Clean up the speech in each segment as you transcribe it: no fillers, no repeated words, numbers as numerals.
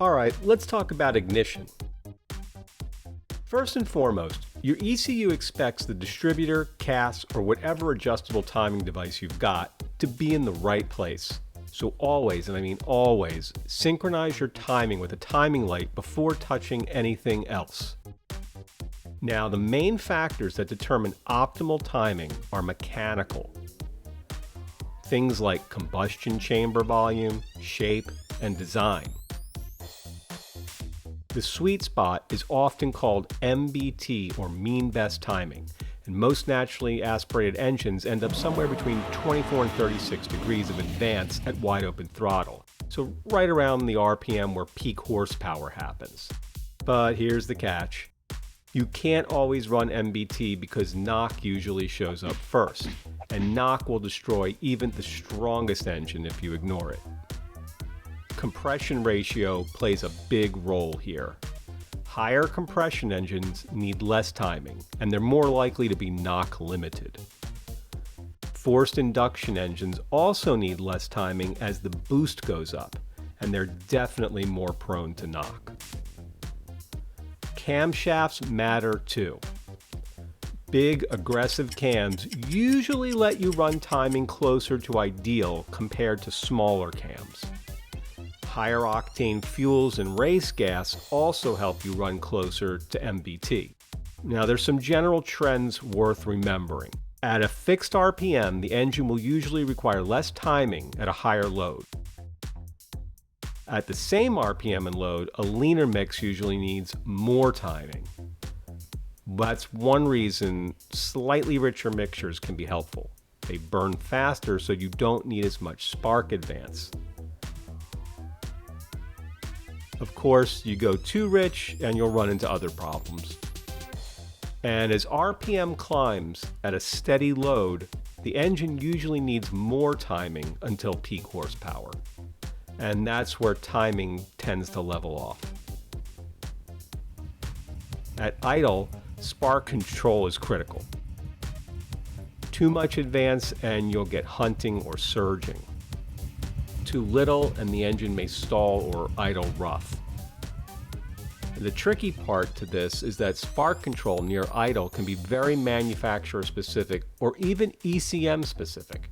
Alright, let's talk about ignition. First and foremost, your ECU expects the distributor, CAS, or whatever adjustable timing device you've got to be in the right place. So always, and I mean always, synchronize your timing with a timing light before touching anything else. Now, the main factors that determine optimal timing are mechanical. Things like combustion chamber volume, shape, and design. The sweet spot is often called MBT, or mean best timing, and most naturally aspirated engines end up somewhere between 24 and 36 degrees of advance at wide open throttle, so right around the RPM where peak horsepower happens. But here's the catch. You can't always run MBT because knock usually shows up first, and knock will destroy even the strongest engine if you ignore it. Compression ratio plays a big role here. Higher compression engines need less timing, and they're more likely to be knock limited. Forced induction engines also need less timing as the boost goes up, and they're definitely more prone to knock. Camshafts matter too. Big, aggressive cams usually let you run timing closer to ideal compared to smaller cams. Higher octane fuels and race gas also help you run closer to MBT. Now, there's some general trends worth remembering. At a fixed RPM, the engine will usually require less timing at a higher load. At the same RPM and load, a leaner mix usually needs more timing. That's one reason slightly richer mixtures can be helpful. They burn faster, so you don't need as much spark advance. Of course, you go too rich and you'll run into other problems. And as RPM climbs at a steady load, the engine usually needs more timing until peak horsepower. And that's where timing tends to level off. At idle, spark control is critical. Too much advance and you'll get hunting or surging. Too little and the engine may stall or idle rough. The tricky part to this is that spark control near idle can be very manufacturer specific or even ECM specific.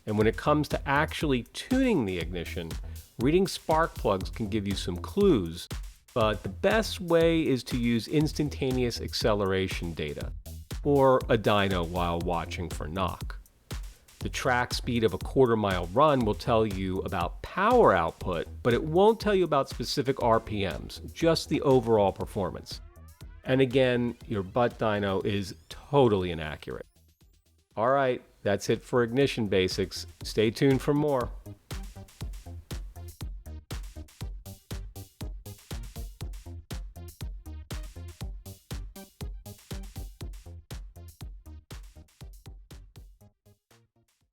And when it comes to actually tuning the ignition, reading spark plugs can give you some clues, but the best way is to use instantaneous acceleration data, or a dyno while watching for knock. The track speed of a quarter-mile run will tell you about power output, but it won't tell you about specific RPMs, just the overall performance. And again, your butt dyno is totally inaccurate. Alright, that's it for ignition basics. Stay tuned for more.